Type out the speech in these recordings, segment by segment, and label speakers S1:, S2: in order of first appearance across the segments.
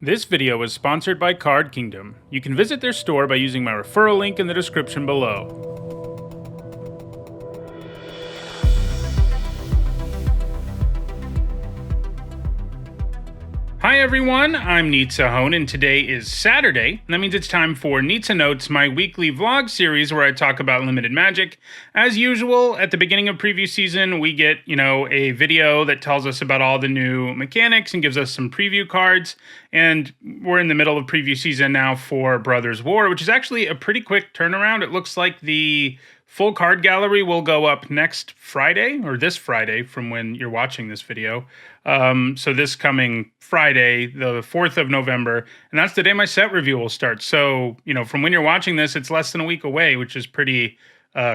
S1: This video is sponsored by Card Kingdom. You can visit their store by using my referral link in the description below. Hi everyone, I'm Nizzanotes, and today is Saturday, and that means it's time for Nizzanotes, my weekly vlog series where I talk about limited magic. As usual, at the beginning of preview season, we get, a video that tells us about all the new mechanics and gives us some preview cards, and we're in the middle of preview season now for Brothers War, which is actually a pretty quick turnaround. It looks like the full card gallery will go up next Friday, or this Friday from when you're watching this video. So this coming Friday, the 4th of November, and that's the day my set review will start. So, from when you're watching this, it's less than a week away, which is pretty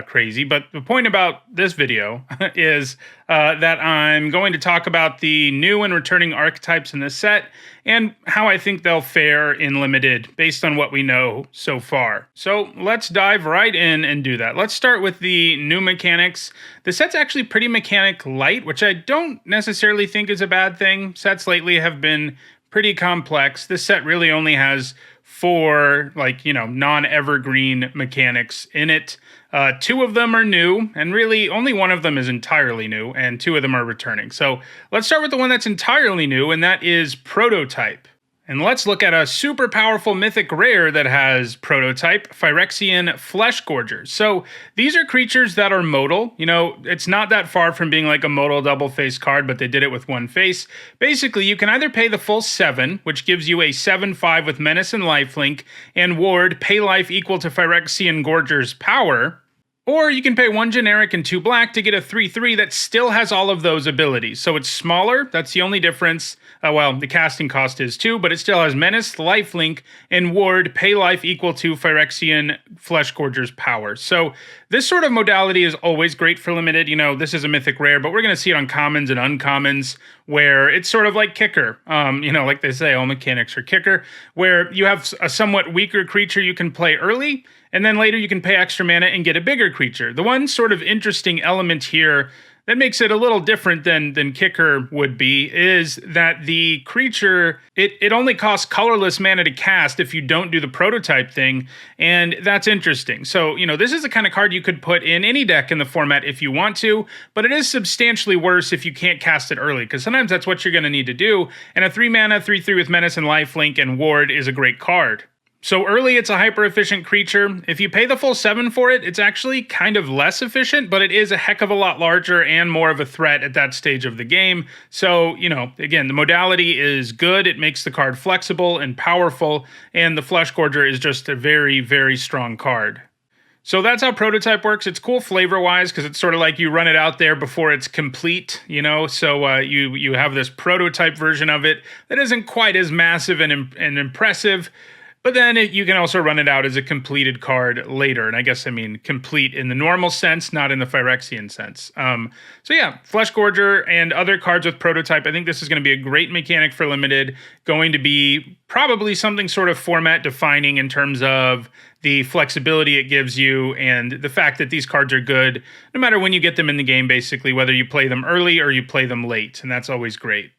S1: crazy. But the point about this video is that I'm going to talk about the new and returning archetypes in this set and how I think they'll fare in Limited based on what we know so far. So let's dive right in and do that. Let's start with the new mechanics. The set's actually pretty mechanic light, which I don't necessarily think is a bad thing. Sets lately have been pretty complex. This set really only has 4 non-evergreen mechanics in it. 2 of them are new, and really only 1 of them is entirely new, and 2 of them are returning. So let's start with the one that's entirely new, and that is Prototype. And let's look at a super powerful mythic rare that has Prototype, Phyrexian Flesh Gorgers. So these are creatures that are modal. It's not that far from being like a modal double-face card, but they did it with 1 face. Basically, you can either pay the full 7, which gives you a 7/5 with Menace and Lifelink, and Ward, pay life equal to Phyrexian Gorgers' power, or you can pay 1 generic and 2 black to get a 3/3 that still has all of those abilities. So it's smaller, that's the only difference. The casting cost is 2, but it still has Menace, Lifelink, and Ward, pay life equal to Phyrexian Flesh Gorgers' power. So this sort of modality is always great for Limited. This is a mythic rare, but we're going to see it on commons and uncommons, where it's sort of like Kicker. Like they say, all mechanics are Kicker, where you have a somewhat weaker creature you can play early, and then later you can pay extra mana and get a bigger creature. The one sort of interesting element here that makes it a little different than Kicker would be is that the creature, it only costs colorless mana to cast if you don't do the Prototype thing, and that's interesting. So, this is the kind of card you could put in any deck in the format if you want to, but it is substantially worse if you can't cast it early, because sometimes that's what you're going to need to do, and a 3 mana, 3/3 with Menace and Lifelink and Ward is a great card. So early, it's a hyper-efficient creature. If you pay the full 7 for it, it's actually kind of less efficient, but it is a heck of a lot larger and more of a threat at that stage of the game. So, again, the modality is good. It makes the card flexible and powerful, and the Flesh Gorger is just a very, very strong card. So that's how Prototype works. It's cool flavor-wise because it's sort of like you run it out there before it's complete, So you have this Prototype version of it that isn't quite as massive and impressive. But then you can also run it out as a completed card later. And I guess I mean complete in the normal sense, not in the Phyrexian sense. So yeah, Flesh Gorger and other cards with Prototype. I think this is going to be a great mechanic for Limited. Going to be probably something sort of format defining in terms of the flexibility it gives you and the fact that these cards are good no matter when you get them in the game, basically, whether you play them early or you play them late. And that's always great.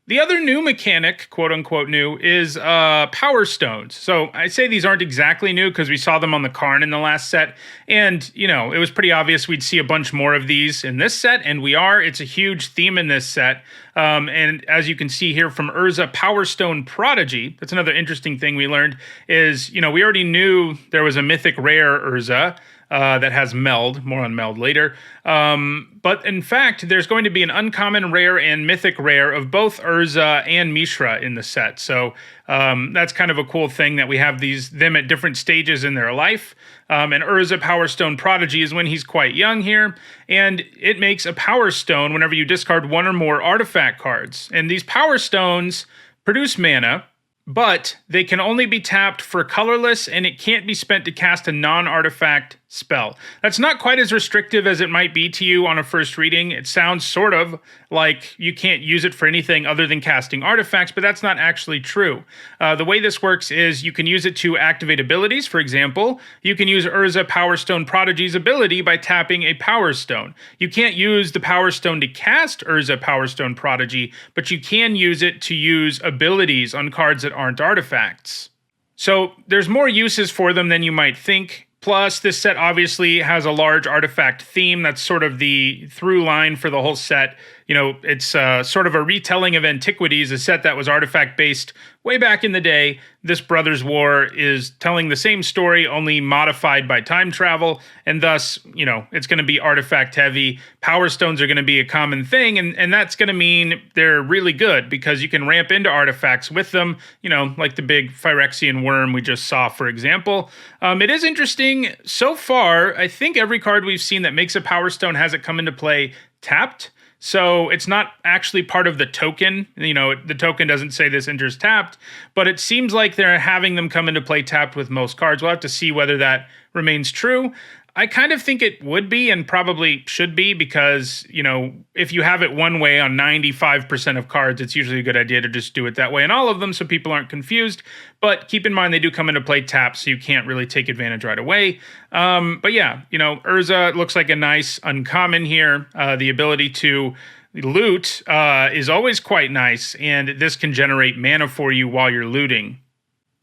S1: The other new mechanic, quote-unquote new, is Power Stones. So I say these aren't exactly new because we saw them on the Karn in the last set. And, it was pretty obvious we'd see a bunch more of these in this set, and we are. It's a huge theme in this set. And as you can see here from Urza, Power Stone Prodigy, that's another interesting thing we learned, is, we already knew there was a mythic rare Urza, that has Meld, more on Meld later. But in fact, there's going to be an uncommon rare and mythic rare of both Urza and Mishra in the set. So that's kind of a cool thing that we have them at different stages in their life. And Urza Power Stone Prodigy is when he's quite young here, and it makes a Power Stone whenever you discard 1 or more artifact cards. And these Power Stones produce mana, but they can only be tapped for colorless, and it can't be spent to cast a non-artifact spell. That's not quite as restrictive as it might be to you on a first reading. It sounds sort of like you can't use it for anything other than casting artifacts, but that's not actually true. The way this works is you can use it to activate abilities. For example, you can use Urza Power Stone Prodigy's ability by tapping a Power Stone. You can't use the Power Stone to cast Urza Power Stone Prodigy, but you can use it to use abilities on cards that aren't artifacts. So there's more uses for them than you might think. Plus, this set obviously has a large artifact theme. That's sort of the through line for the whole set. You know, it's sort of a retelling of Antiquities, a set that was artifact-based way back in the day. This Brothers' War is telling the same story, only modified by time travel, and thus, you know, it's going to be artifact-heavy. Power Stones are going to be a common thing, and that's going to mean they're really good, because you can ramp into artifacts with them, you know, like the big Phyrexian Worm we just saw, for example. It is interesting, so far, I think every card we've seen that makes a Power Stone has it come into play tapped. So it's not actually part of the token. You know, the token doesn't say this enters tapped, but it seems like they're having them come into play tapped with most cards. We'll have to see whether that remains true. I kind of think it would be and probably should be because, you know, if you have it one way on 95% of cards, it's usually a good idea to just do it that way in all of them so people aren't confused. But keep in mind they do come into play tapped, so you can't really take advantage right away. But yeah, you know, Urza looks like a nice uncommon here. The ability to loot is always quite nice, and this can generate mana for you while you're looting.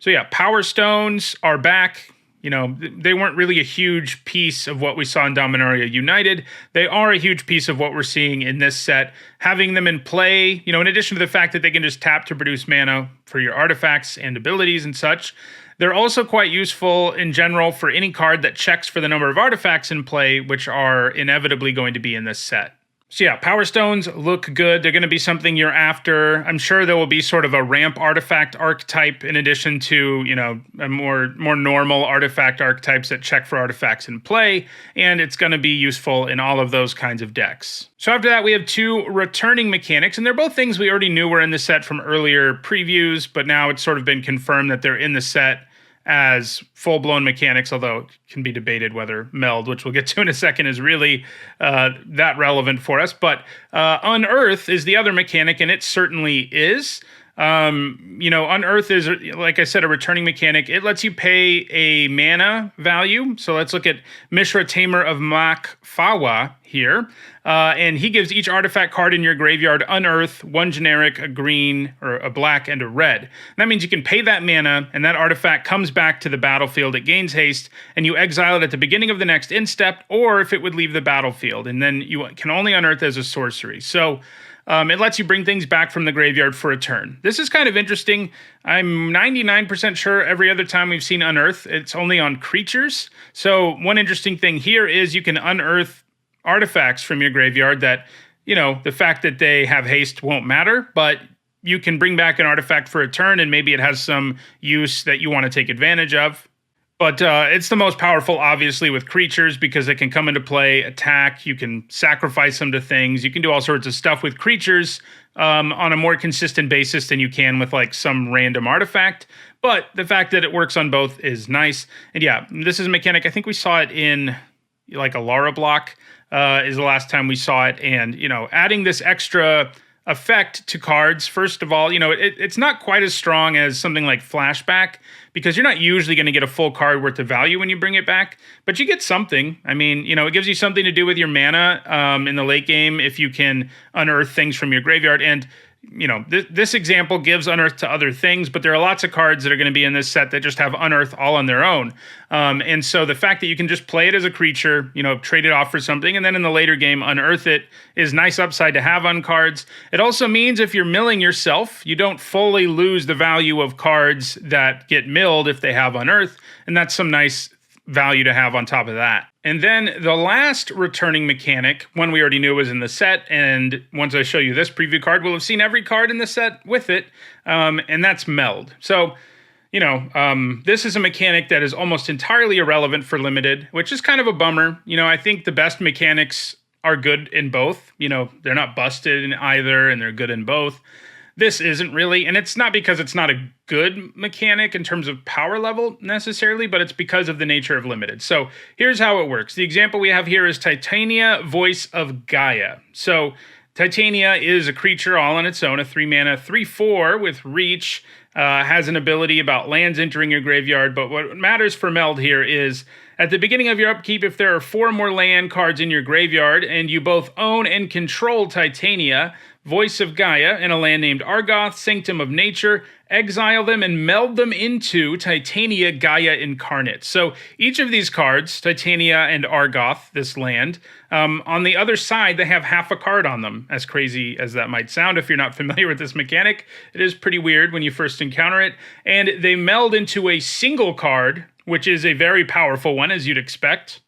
S1: So yeah, Power Stones are back. You know, they weren't really a huge piece of what we saw in Dominaria United. They are a huge piece of what we're seeing in this set. Having them in play, you know, in addition to the fact that they can just tap to produce mana for your artifacts and abilities and such, they're also quite useful in general for any card that checks for the number of artifacts in play, which are inevitably going to be in this set. So yeah, Power Stones look good. They're going to be something you're after. I'm sure there will be sort of a ramp artifact archetype in addition to, you know, a more normal artifact archetypes that check for artifacts in play, and it's going to be useful in all of those kinds of decks. So after that, we have two returning mechanics, and they're both things we already knew were in the set from earlier previews, but now it's sort of been confirmed that they're in the set as full-blown mechanics, although it can be debated whether Meld, which we'll get to in a second, is really that relevant for us. But Unearth is the other mechanic, and it certainly is. You know, Unearth is, like I said, a returning mechanic. It lets you pay a mana value. So let's look at Mishra, Tamer of Makfawa here. And he gives each artifact card in your graveyard Unearth, one generic, a green, or a black, and a red. And that means you can pay that mana, and that artifact comes back to the battlefield. It gains haste, and you exile it at the beginning of the next end step, or if it would leave the battlefield. And then you can only unearth as a sorcery. So it lets you bring things back from the graveyard for a turn. This is kind of interesting. I'm 99% sure every other time we've seen Unearth, it's only on creatures. So one interesting thing here is you can unearth artifacts from your graveyard that, you know, the fact that they have haste won't matter, but you can bring back an artifact for a turn and maybe it has some use that you want to take advantage of. But it's the most powerful, obviously, with creatures because they can come into play, attack, you can sacrifice them to things, you can do all sorts of stuff with creatures on a more consistent basis than you can with like some random artifact. But the fact that it works on both is nice. And yeah, this is a mechanic, I think we saw it in like a Lara block is the last time we saw it. And, you know, adding this extra effect to cards, first of all, you know, it's not quite as strong as something like Flashback because you're not usually going to get a full card worth of value when you bring it back, but you get something. I mean, you know, it gives you something to do with your mana in the late game if you can unearth things from your graveyard. And, you know, this example gives Unearth to other things, but there are lots of cards that are going to be in this set that just have Unearth all on their own. And so the fact that you can just play it as a creature, you know, trade it off for something, and then in the later game unearth it is nice upside to have on cards. It also means if you're milling yourself, you don't fully lose the value of cards that get milled if they have Unearth, and that's some nice value to have on top of that. And then the last returning mechanic, one we already knew was in the set, and once I show you this preview card, we'll have seen every card in the set with it, and that's Meld. So, you know, this is a mechanic that is almost entirely irrelevant for Limited, which is kind of a bummer. You know, I think the best mechanics are good in both. You know, they're not busted in either, and they're good in both. This isn't really, and it's not because it's not a good mechanic in terms of power level necessarily, but it's because of the nature of limited. So here's how it works. The example we have here is Titania, Voice of Gaia. So Titania is a creature all on its own, a 3-mana 3/4 with reach, has an ability about lands entering your graveyard, but what matters for Meld here is at the beginning of your upkeep, if there are 4 more land cards in your graveyard and you both own and control Titania, Voice of Gaia, and a land named Argoth, Sanctum of Nature, exile them and meld them into Titania Gaia Incarnate. So each of these cards, Titania and Argoth, this land, on the other side, they have half a card on them, as crazy as that might sound if you're not familiar with this mechanic. It is pretty weird when you first encounter it. And they meld into a single card, which is a very powerful one, as you'd expect.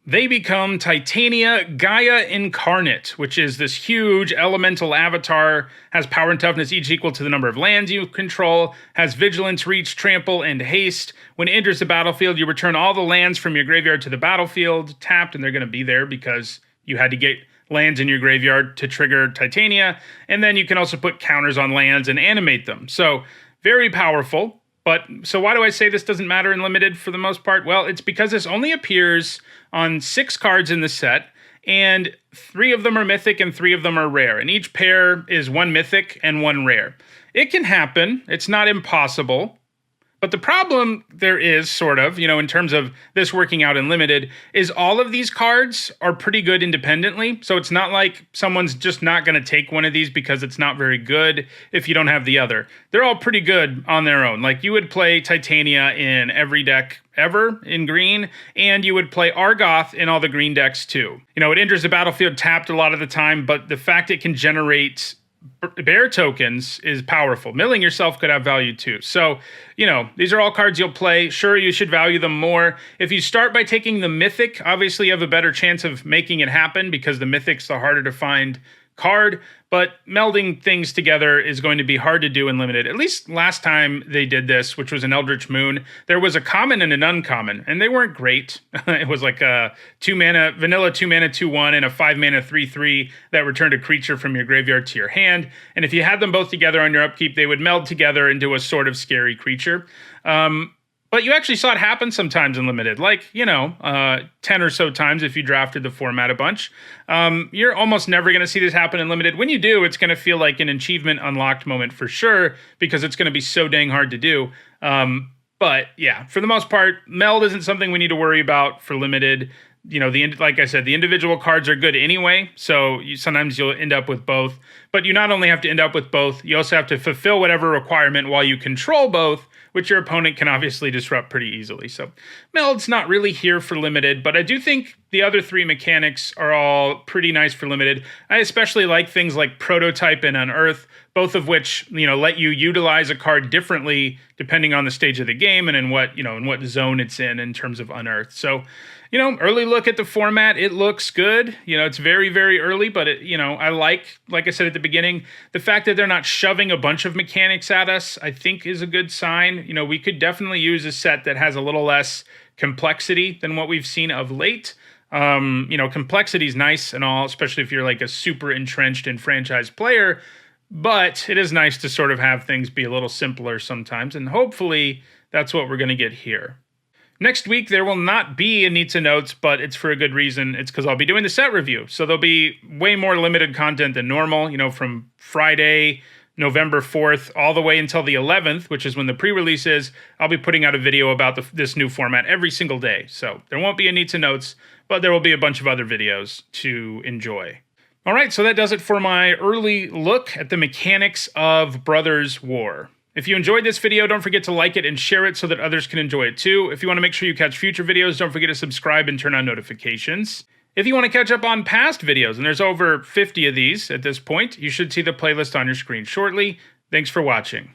S1: They become Titania Gaia Incarnate, which is this huge elemental avatar, has power and toughness each equal to the number of lands you control, has vigilance, reach, trample, and haste. When it enters the battlefield, you return all the lands from your graveyard to the battlefield, tapped, and they're going to be there because you had to get lands in your graveyard to trigger Titania, and then you can also put counters on lands and animate them. So, very powerful. But, so why do I say this doesn't matter in Limited for the most part? Well, it's because this only appears on 6 cards in the set, and 3 of them are mythic and 3 of them are rare, and each pair is 1 mythic and 1 rare. It can happen, it's not impossible, but the problem there is, sort of, in terms of this working out in Limited, is all of these cards are pretty good independently. So it's not like someone's just not going to take one of these because it's not very good if you don't have the other. They're all pretty good on their own. Like, you would play Titania in every deck ever in green, and you would play Argoth in all the green decks too. It enters the battlefield tapped a lot of the time, but the fact it can generate bear tokens is powerful. Milling yourself could have value too. So, these are all cards you'll play. Sure, you should value them more. If you start by taking the mythic, obviously you have a better chance of making it happen because the mythic's the harder to find card, but melding things together is going to be hard to do in Limited. At least last time they did this, which was an Eldritch Moon, there was a common and an uncommon, and they weren't great. It was like a 2-mana, vanilla 2-mana 2/1 and a 5-mana 3/3 that returned a creature from your graveyard to your hand. And if you had them both together on your upkeep, they would meld together into a sort of scary creature. But you actually saw it happen sometimes in Limited, like, 10 or so times if you drafted the format a bunch. You're almost never going to see this happen in Limited. When you do, it's going to feel like an achievement unlocked moment for sure, because it's going to be so dang hard to do. But yeah, for the most part, Meld isn't something we need to worry about for Limited. Like I said, the individual cards are good anyway, so sometimes you'll end up with both. But you not only have to end up with both, you also have to fulfill whatever requirement while you control both, which your opponent can obviously disrupt pretty easily. So Meld's not really here for Limited, but I do think the other 3 mechanics are all pretty nice for Limited. I especially like things like Prototype and Unearth, both of which, let you utilize a card differently depending on the stage of the game and in what zone it's in terms of Unearth. So, early look at the format, it looks good. It's very, very early, but I like I said at the beginning, the fact that they're not shoving a bunch of mechanics at us, I think is a good sign. We could definitely use a set that has a little less complexity than what we've seen of late. Complexity is nice and all, especially if you're like a super entrenched and franchise player, but it is nice to sort of have things be a little simpler sometimes, and hopefully that's what we're going to get here. Next week, there will not be a Nizzanotes, but it's for a good reason. It's because I'll be doing the set review. So there'll be way more limited content than normal, from Friday, November 4th, all the way until the 11th, which is when the pre-release is. I'll be putting out a video about this new format every single day. So there won't be a Nizzanotes, but there will be a bunch of other videos to enjoy. All right, so that does it for my early look at the mechanics of Brothers War. If you enjoyed this video, don't forget to like it and share it so that others can enjoy it too. If you want to make sure you catch future videos, don't forget to subscribe and turn on notifications. If you want to catch up on past videos, and there's over 50 of these at this point, you should see the playlist on your screen shortly. Thanks for watching.